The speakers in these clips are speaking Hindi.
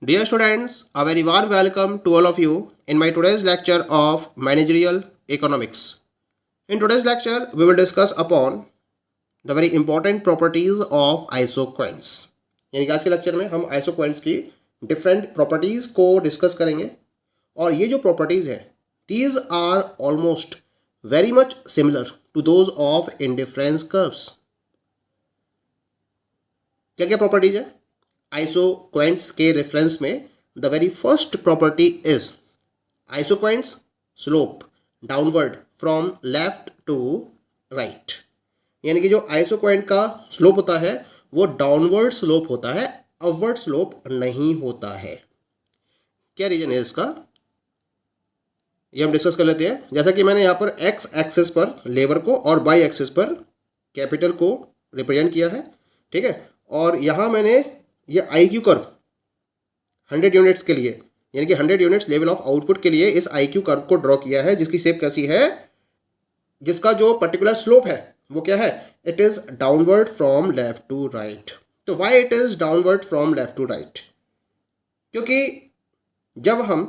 Dear students, a very warm welcome to all of you in my today's lecture of Managerial Economics. In today's lecture, we will discuss upon the very important properties of isoquants. यानी कि आज के लेक्चर में हम isoquants की डिफरेंट प्रॉपर्टीज को डिस्कस करेंगे और ये जो प्रॉपर्टीज हैं these are almost very much similar to those of indifference curves. क्या क्या प्रॉपर्टीज है आइसोक्वेंट्स के रेफरेंस में? The very first property is isoquants slope downward from left to right. यानी कि जो आइसोक्वेंट का स्लोप होता है वो डाउनवर्ड स्लोप होता है, अपवर्ड स्लोप नहीं होता है. क्या रीजन है इसका, ये हम डिस्कस कर लेते हैं. जैसा कि मैंने यहाँ पर एक्स एक्सिस पर लेबर को और वाई एक्सिस पर कैपिटल को रिप्रेजेंट किया है, ठीक है. और यहाँ मैंने ये IQ कर्व 100 यूनिट्स के लिए, यानी कि 100 यूनिट्स लेवल ऑफ आउटपुट के लिए इस IQ कर्व को ड्रॉ किया है, जिसकी शेप कैसी है, जिसका जो पर्टिकुलर स्लोप है वो क्या है, it is downward from left to right. तो why it is downward from left to right? क्योंकि जब हम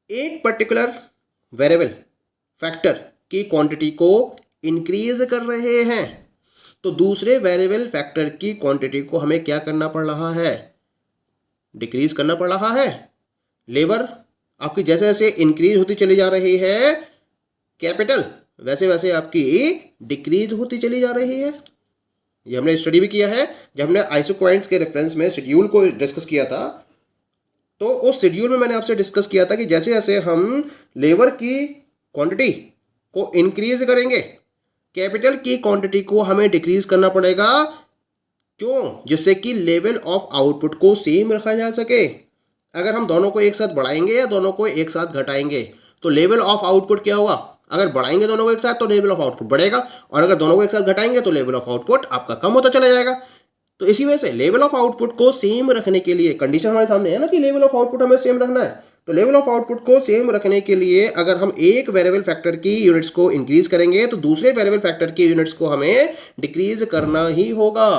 एक पर्टिकुलर वेरिएबल फैक्टर की क्वांटिटी को इंक्रीज कर रहे हैं तो दूसरे वेरिएबल फैक्टर की क्वांटिटी को हमें क्या करना पड़ रहा है, डिक्रीज करना पड़ रहा है. लेबर आपकी जैसे जैसे इंक्रीज होती चली जा रही है कैपिटल, वैसे वैसे आपकी डिक्रीज होती चली जा रही है. ये हमने स्टडी भी किया है जब हमने आइसोक्वेंट्स के रेफरेंस में शेड्यूल को डिस्कस किया था. तो उस शेड्यूल में मैंने आपसे डिस्कस किया था कि जैसे जैसे हम लेबर की क्वांटिटी को इंक्रीज करेंगे कैपिटल की क्वांटिटी को हमें डिक्रीज करना पड़ेगा. क्यों? जिससे कि लेवल ऑफ आउटपुट को सेम रखा जा सके. अगर हम दोनों को एक साथ बढ़ाएंगे या दोनों को एक साथ घटाएंगे तो लेवल ऑफ आउटपुट क्या होगा, अगर बढ़ाएंगे दोनों को एक साथ तो लेवल ऑफ आउटपुट बढ़ेगा, और अगर दोनों को एक साथ घटाएंगे तो लेवल ऑफ आउटपुट आपका कम होता चला जाएगा. तो इसी वजह से लेवल ऑफ आउटपुट को सेम रखने के लिए कंडीशन हमारे सामने है ना कि लेवल ऑफ आउटपुट हमें सेम रखना है. तो लेवल ऑफ आउटपुट को सेम रखने के लिए अगर हम एक वेरिएबल फैक्टर की यूनिट्स को इंक्रीज करेंगे तो दूसरे वेरिएबल फैक्टर की यूनिट्स को हमें डिक्रीज करना ही होगा,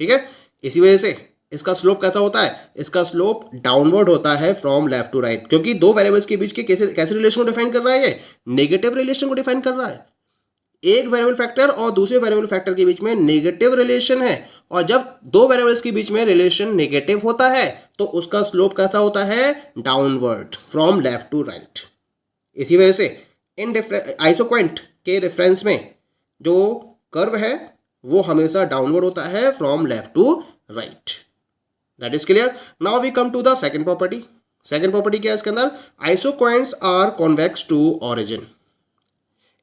ठीक है. इसी वजह से इसका स्लोप कैसा होता है, इसका स्लोप डाउनवर्ड होता है फ्रॉम लेफ्ट टू राइट, क्योंकि दो वेरिएबल्स के बीच के कैसे रिलेशन को डिफाइन कर रहा है, ये नेगेटिव रिलेशन को डिफाइन कर रहा है. एक वेरिएबल फैक्टर और दूसरे वेरिएबल फैक्टर के बीच में नेगेटिव रिलेशन है, और जब दो वेरिएबल्स के बीच में रिलेशन नेगेटिव होता है तो उसका स्लोप कैसा होता है, downward from left to right. इसी वजह से इन आइसोक्वेंट के रेफरेंस में जो कर्व है वो हमेशा डाउनवर्ड होता है from left to right. That is clear. Now we come to the second property. Second property क्या है इसके अंदर, isoquants are convex to origin.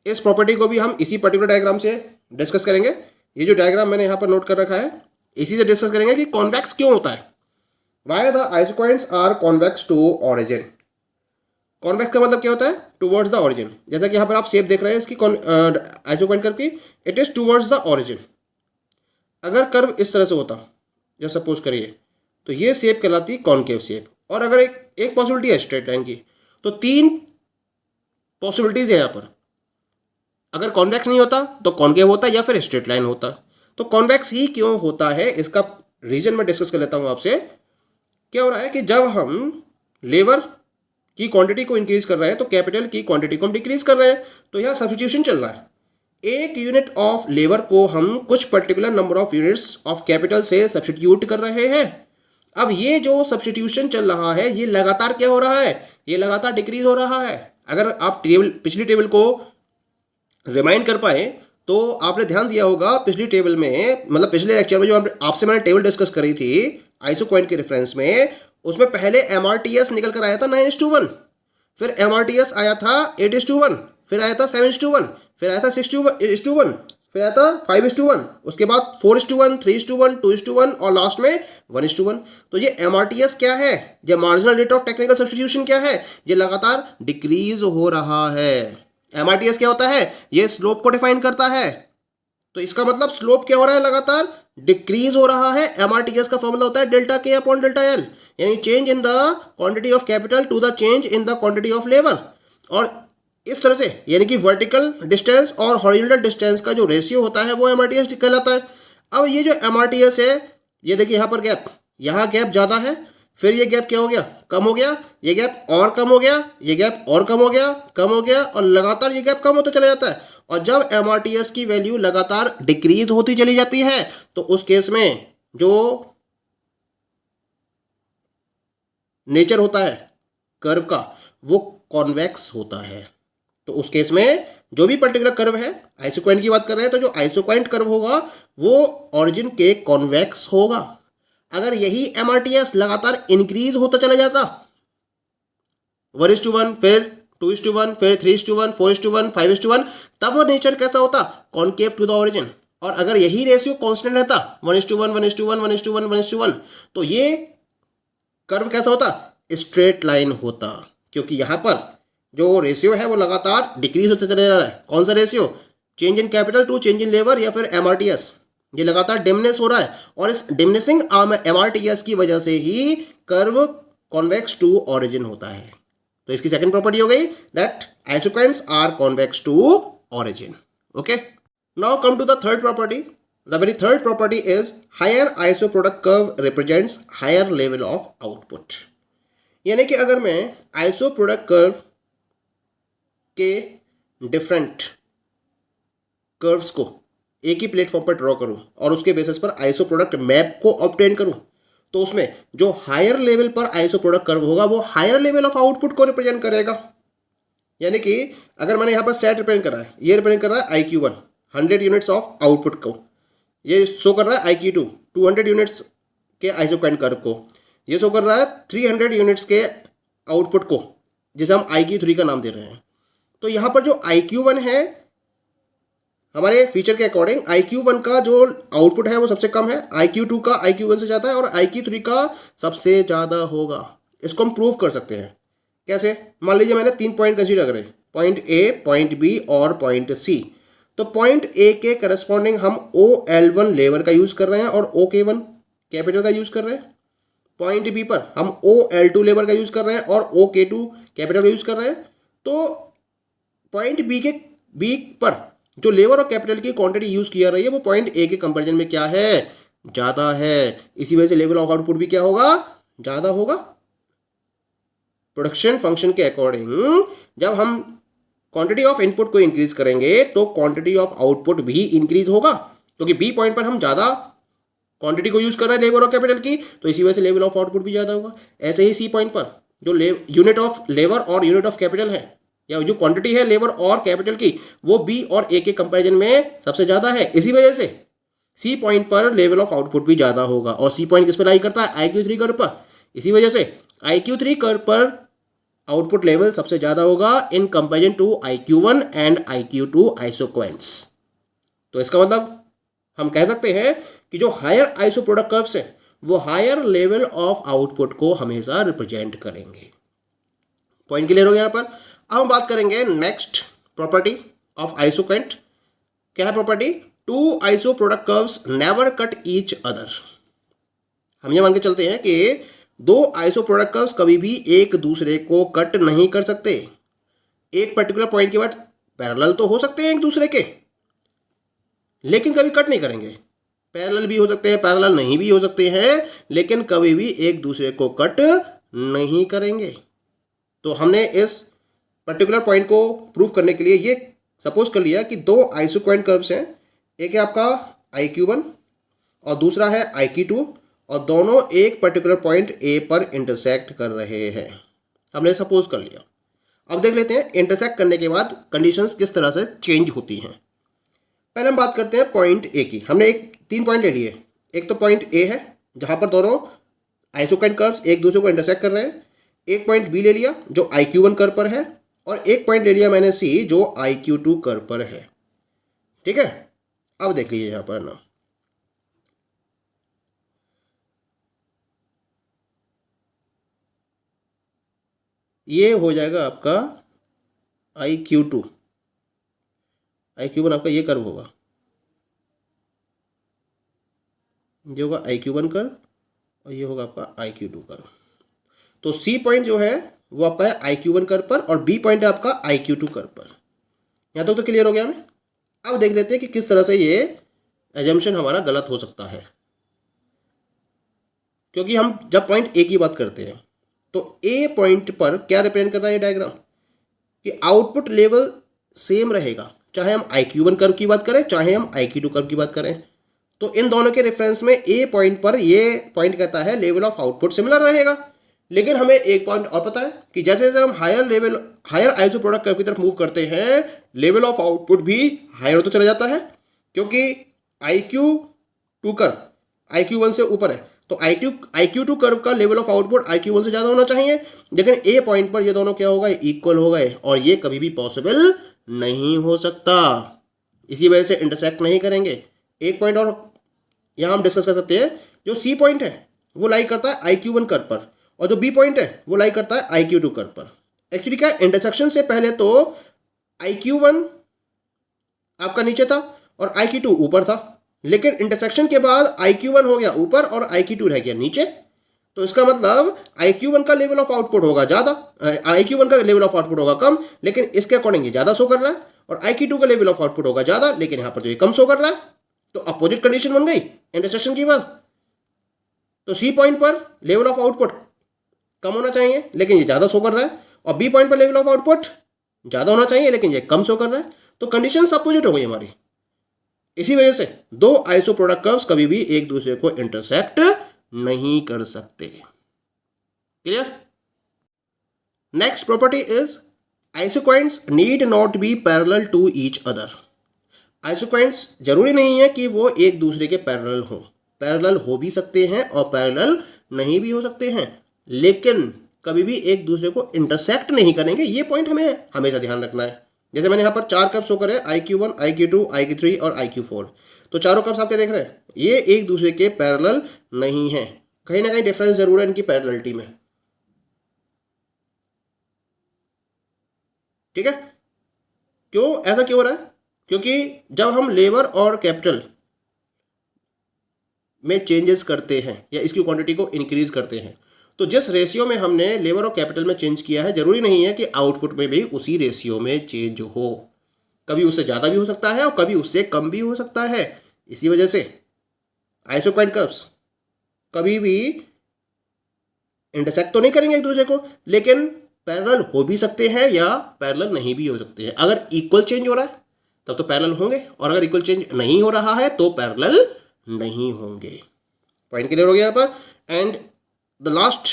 इस प्रॉपर्टी को भी हम इसी पर्टिकुलर डायग्राम से डिस्कस करेंगे. ये जो डायग्राम मैंने यहाँ पर नोट कर रखा है इसी से डिस्कस करेंगे कि कॉन्वेक्स क्यों होता है, why the isoquants are convex to origin. Convex का मतलब क्या होता है, टुवर्ड्स द ऑरिजिन. जैसा कि यहाँ पर आप शेप देख रहे हैं इसकी आइसोक्वेंट कर्व की, it is towards the origin. अगर कर्व इस तरह से होता, जैसे सपोज करिए, तो ये शेप कहलाती कॉनकेव शेप. और अगर एक पॉसिबिलिटी है स्ट्रेट लाइन की, तो तीन पॉसिबिलिटीज है यहाँ पर. अगर कॉन्वेक्स नहीं होता तो कॉनकेव होता या फिर स्ट्रेट लाइन होता. तो कॉन्वेक्स ही क्यों होता है इसका रीजन मैं डिस्कस कर लेता हूँ आपसे. क्या हो रहा है कि जब हम लेबर की क्वांटिटी को इंक्रीज कर रहे हैं तो कैपिटल की क्वांटिटी को हम डिक्रीज कर रहे हैं. तो यहाँ सब्स्टिट्यूशन चल रहा है. एक यूनिट ऑफ लेबर को हम कुछ particular number of units of capital से सब्स्टिट्यूट कर रहे हैं. अब ये जो सब्स्टिट्यूशन चल रहा है ये लगातार क्या हो रहा है, ये लगातार डिक्रीज हो रहा है. अगर आप पिछली टेबल को रिमाइंड कर पाए तो आपने ध्यान दिया होगा पिछली टेबल में, मतलब पिछले लेक्चर में जो आपसे मैंने टेबल डिस्कस करी थी आइसोक्वेंट के रेफरेंस में, उसमें पहले MRTS निकल कर आया था 9:1, फिर MRTS आया था 8:1, फिर आया था 7:1, फिर आया था 6:1, फिर आया था 5:1, उसके बाद 4:1, 3:1, 2:1 और लास्ट में 1:1. तो ये MRTS क्या है, ये marginal rate of technical substitution क्या है, ये लगातार डिक्रीज हो रहा है. MRTS क्या होता है, ये स्लोप को डिफाइन करता है. तो इसका मतलब स्लोप क्या हो रहा है, लगातार डिक्रीज हो रहा है. MRTS का फॉर्मूला होता है delta K upon delta L, यानी change in the quantity of capital to the change in the quantity of labour. और इस तरह से, यानी कि वर्टिकल डिस्टेंस और हॉरिजॉन्टल डिस्टेंस का जो रेशियो होता है वो एमआरटीएस कहलाता है। अब ये जो एमआरटीएस है, ये देखिए यहाँ पर गैप, यहाँ गैप ज़्यादा है, फिर ये गैप क्या हो गया, कम हो गया, ये गैप और कम हो गया, ये गैप और कम हो गया, कम हो गया, और लगातार ये गैप कम होता चला जाता है। और जब एमआरटीएस की वैल्यू लगातार डिक्रीज होती चली जाती है तो उस केस में जो नेचर होता है कर्व का वो कॉन्वेक्स होता है। तो उस केस में जो भी पर्टिकुलर कर्व है, आइसोक्वाइंट की बात कर रहे हैं, तो जो आइसोक्वाइंट कर्व होगा वो ऑरिजिन के कॉन्वेक्स होगा। अगर यही एमआरटीएस लगातार इंक्रीज होता चला जाता 1:1, फिर 2:1, फिर 3:1, 4:1, 5:1, तब वो नेचर कैसा होता, कॉन्केव टू द ऑरिजिन। और अगर यही रेशियो कांस्टेंट रहता 1:1, 1:1, 1:1, 1:1, तो ये कर्व कैसा होता, स्ट्रेट लाइन होता। क्योंकि यहाँ पर जो रेशियो है वो लगातार डिक्रीज होते चले जा रहा है। कौन सा ratio, change in capital to change in labour या फिर एमआरटीएस, ये लगातार डिमनेस हो रहा है। और इस डिमनेसिंग एमआरटीएस की वजह से ही कर्व कॉन्वेक्स टू ऑरिजिन होता है। तो इसकी सेकंड प्रॉपर्टी हो गई that isoquants are convex to origin. Okay, now come to the third property. The very third property is higher isoproduct curve represents higher level of output। यानी कि अगर मैं आइसोप्रोडक्ट कर्व के डिफरेंट कर्व्स को एक ही प्लेटफॉर्म पर ड्रॉ करूं और उसके बेसिस पर आइसोप्रोडक्ट मैप को ऑब्टेन करूं, तो उसमें जो हायर लेवल पर आइसोप्रोडक्ट कर्व होगा वो हायर लेवल ऑफ आउटपुट को रिप्रेजेंट करेगा। यानी कि अगर मैंने यहाँ पर सेट रिप्रेजेंट करा है, ये रिप्रेजेंट कर रहा है IQ1 100 यूनिट्स ऑफ आउटपुट को, ये शो कर रहा है IQ2 200 यूनिट्स के आइसोक्वाइंट कर्व को, ये शो कर रहा है 300 यूनिट्स के आउटपुट को, जिसे हम IQ3 का नाम दे रहे हैं। तो यहाँ पर जो IQ1 है हमारे फीचर के अकॉर्डिंग, IQ1 का जो आउटपुट है वो सबसे कम है, IQ2 का IQ1 से ज़्यादा है और IQ3 का सबसे ज़्यादा होगा। इसको हम प्रूव कर सकते हैं। कैसे, मान लीजिए मैंने 3 पॉइंट कंसीडर करे, पॉइंट A, पॉइंट B और पॉइंट C। तो पॉइंट A के करस्पॉन्डिंग हम OL1 लेवल का यूज़ कर रहे हैं और OK1 कैपिटल का यूज़ कर रहे हैं। पॉइंट B पर हम OL2 लेवल का यूज़ कर रहे हैं और OK2 कैपिटल का यूज़ कर रहे हैं। तो पॉइंट B पर जो लेबर और कैपिटल की क्वांटिटी यूज़ किया रही है वो पॉइंट A के कंपैरिजन में क्या है, ज़्यादा है। इसी वजह से लेवल ऑफ आउटपुट भी क्या होगा, ज़्यादा होगा। प्रोडक्शन फंक्शन के अकॉर्डिंग जब हम क्वांटिटी ऑफ इनपुट को इंक्रीज करेंगे तो क्वांटिटी ऑफ आउटपुट भी इंक्रीज होगा, क्योंकि B पॉइंट पर हम ज़्यादा क्वांटिटी को यूज़ कर रहे हैं लेबर और कैपिटल की, तो इसी वजह से लेवल ऑफ आउटपुट भी ज़्यादा होगा। ऐसे ही C पॉइंट पर जो यूनिट ऑफ लेबर और यूनिट ऑफ कैपिटल है, या जो क्वांटिटी है लेबर और कैपिटल की, वो B और A के कंपैरिजन में सबसे ज़्यादा है। इसी वजह से C पॉइंट पर लेवल ऑफ आउटपुट भी ज़्यादा होगा। और C पॉइंट किस पर लाई करता है, IQ3 कर्व पर। इसी वजह से IQ3 कर्व पर आउटपुट लेवल सबसे ज़्यादा होगा in comparison to IQ1 and IQ2 isoquants. तो इसका मतलब हम कह सकते हैं कि जो हायर आइसो प्रोडक्ट कर्व्स है वो हायर लेवल ऑफ आउटपुट को हमेशा रिप्रेजेंट करेंगे। पॉइंट क्लियर हो गया यहाँ पर। अब हम बात करेंगे नेक्स्ट प्रॉपर्टी ऑफ आइसोक्वाइंट। क्या है property, two iso product curves never cut each other. हम ये मान के चलते हैं कि दो आइसो प्रोडक्ट कर्व्स कभी भी एक दूसरे को कट नहीं कर सकते। एक पर्टिकुलर पॉइंट के बाद पैरेलल तो हो सकते हैं एक दूसरे के, लेकिन कभी कट नहीं करेंगे। पैरेलल भी हो सकते हैं, पैरेलल नहीं भी हो सकते हैं, लेकिन कभी भी एक दूसरे को कट नहीं करेंगे। तो हमने इस पर्टिकुलर पॉइंट को प्रूव करने के लिए ये सपोज कर लिया कि दो आइसोक्वाइंट कर्व्स हैं, एक है आपका IQ1 और दूसरा है IQ2, और दोनों एक पर्टिकुलर पॉइंट A पर इंटरसेक्ट कर रहे हैं। हमने सपोज कर लिया। अब देख लेते हैं इंटरसेक्ट करने के बाद कंडीशंस किस तरह से चेंज होती हैं। पहले हम बात करते हैं पॉइंट A की। हमने 3 पॉइंट ले लिए। एक तो पॉइंट A है जहाँ पर दोनों आइसोक्वाइंट कर्व्स एक दूसरे को इंटरसेक्ट कर रहे हैं। एक पॉइंट B ले लिया जो IQ1 कर्व पर है, और एक पॉइंट ले लिया मैंने C जो IQ2 कर्व पर है। ठीक है, अब देख लीजिए यहाँ पर ना, ये हो जाएगा आपका IQ2, IQ1 आपका ये कर्व होगा, ये होगा IQ1 कर्व और ये होगा आपका IQ2 कर्व। तो C पॉइंट जो है वो आपका है IQ1 कर्व पर और बी पॉइंट है आपका IQ2 कर्व पर। यहाँ तक तो क्लियर हो गया हमें। अब देख लेते हैं कि किस तरह से ये एजम्पशन हमारा गलत हो सकता है, क्योंकि हम जब पॉइंट ए की बात करते हैं तो ए पॉइंट पर क्या रिप्रेजेंट कर रहा है ये डायग्राम, कि आउटपुट लेवल सेम रहेगा, चाहे हम IQ1 कर्व की बात करें चाहे हम IQ2 कर्व की बात करें। तो इन दोनों के रेफरेंस में ए पॉइंट पर ये पॉइंट कहता है लेवल ऑफ आउटपुट सिमिलर रहेगा। लेकिन हमें एक पॉइंट और पता है कि जैसे जैसे हम हायर आइसो प्रोडक्ट कर्व की तरफ मूव करते हैं, लेवल ऑफ आउटपुट भी हायर होता चला जाता है, क्योंकि IQ2 कर्व IQ1 से ऊपर है, तो IQ2 कर्व का लेवल ऑफ आउटपुट IQ1 से ज़्यादा होना चाहिए। लेकिन ए पॉइंट पर ये दोनों क्या होगा, इक्वल हो गए, और ये कभी भी पॉसिबल नहीं हो सकता। इसी वजह से इंटरसेक्ट नहीं करेंगे। एक पॉइंट और यहाँ हम डिस्कस कर सकते हैं, जो सी पॉइंट है वो लाई करता है IQ1 कर्व पर, और जो बी पॉइंट है वो लाई करता है IQ2 कर्व पर। एक्चुअली क्या, इंटरसेक्शन से पहले तो IQ1 आपका नीचे था और IQ2 ऊपर था, लेकिन इंटरसेक्शन के बाद IQ1 हो गया ऊपर और IQ2 रह गया नीचे। तो इसका मतलब IQ1 का लेवल ऑफ आउटपुट होगा ज़्यादा, IQ1 का लेवल ऑफ आउटपुट होगा कम, लेकिन इसके अकॉर्डिंग ये ज़्यादा शो कर रहा है, और IQ2 का लेवल ऑफ आउटपुट होगा ज़्यादा, लेकिन यहाँ पर जो ये कम शो कर रहा है। तो अपोजिट कंडीशन बन गई इंटरसेक्शन की बात। तो सी पॉइंट पर लेवल ऑफ आउटपुट कम होना चाहिए लेकिन ये ज़्यादा शो कर रहा है, और बी पॉइंट पर लेवल ऑफ आउटपुट ज़्यादा होना चाहिए लेकिन ये कम शो कर रहा है। तो कंडीशन अपोजिट हो गई हमारी। इसी वजह से दो आइसो प्रोडक्ट कर्व्स कभी भी एक दूसरे को इंटरसेक्ट नहीं कर सकते। Clear? Next property is isoquants need not be parallel to each other. Isoquants जरूरी नहीं है कि वो एक दूसरे के पैरेलल हो, पैरेलल हो भी सकते हैं और पैरेलल नहीं भी हो सकते हैं, लेकिन कभी भी एक दूसरे को इंटरसेक्ट नहीं करेंगे। ये पॉइंट हमें हमेशा ध्यान रखना है। जैसे मैंने यहाँ पर 4 कर्व शो करे, IQ1, IQ2, IQ3 और IQ4, तो चारों कर्व्स आप क्या देख रहे हैं, ये एक दूसरे के पैरेलल नहीं है, कहीं ना कहीं डिफरेंस जरूर है इनकी पैरेललिटी में। ठीक है? क्यों ऐसा क्यों हो रहा है? क्योंकि जब हम लेबर और कैपिटल में चेंजेस करते हैं या इसकी क्वांटिटी को इंक्रीज करते हैं, तो जिस रेशियो में हमने लेबर और कैपिटल में चेंज किया है, जरूरी नहीं है कि आउटपुट में भी उसी रेशियो में चेंज हो। कभी उससे ज़्यादा भी हो सकता है और कभी उससे कम भी हो सकता है। इसी वजह से आइसोक्वाइंट कर्व्स कभी भी इंटरसेक्ट तो नहीं करेंगे एक दूसरे को, लेकिन पैरेलल हो भी सकते हैं या पैरेलल नहीं भी हो सकते हैं। अगर इक्वल चेंज हो रहा है तब तो पैरेलल होंगे, और अगर इक्वल चेंज नहीं हो रहा है तो पैरेलल नहीं होंगे। पॉइंट क्लियर हो गया यहाँ पर। And the last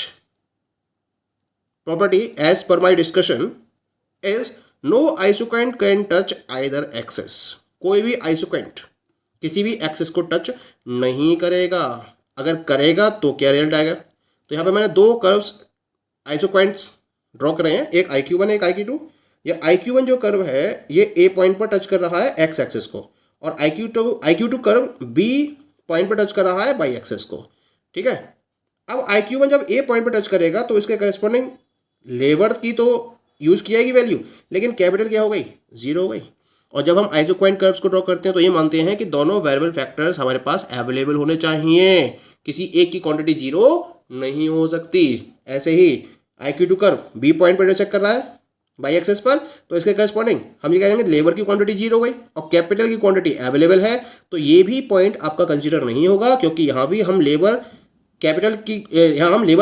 property as per my discussion is no isoquant can touch either axes. कोई भी आइसोक्वाइंट किसी भी एक्सेस को टच नहीं करेगा। अगर करेगा तो क्या रिजल्ट आएगा? तो यहाँ पे मैंने 2 कर्व्स आइसोक्वाइंट्स ड्रॉ कर रहे हैं, एक IQ1 एक IQ2। ये IQ1 जो कर्व है ये ए पॉइंट पर टच कर रहा है एक्स एक्सेस को, और IQ2 कर्व बी पॉइंट पर टच कर रहा है वाई एक्सेस को। ठीक है? अब IQ1 जब ए पॉइंट पर टच करेगा तो इसके करेस्पॉन्डिंग लेबर की तो यूज़ किया वैल्यू, लेकिन कैपिटल क्या हो गई, 0 हो गई। और जब हम आइसोक्वाइंट कर्व्स को ड्रॉ करते हैं तो ये मानते हैं कि दोनों वेरिएबल फैक्टर्स हमारे पास अवेलेबल होने चाहिए, किसी एक की क्वांटिटी 0 नहीं हो सकती। ऐसे ही IQ2 कर्व बी पॉइंट पर चेक कर रहा है बाई एक्सेस पर, तो इसके करस्पॉन्डिंग हम ये कहेंगे लेबर की क्वांटिटी 0 हो गई और कैपिटल की क्वांटिटी अवेलेबल है, तो ये भी पॉइंट आपका कंसीडर नहीं होगा, क्योंकि यहाँ भी हम लेबर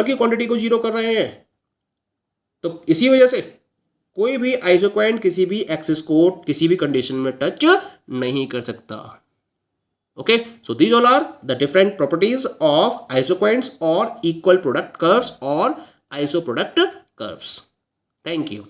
की क्वांटिटी को 0 कर रहे हैं। तो इसी वजह से कोई भी आइसोक्वाइंट किसी भी एक्सिस को किसी भी कंडीशन में टच नहीं कर सकता। Okay, so these all are the different properties of isoquants और इक्वल प्रोडक्ट कर्व्स और iso product curves. Thank you.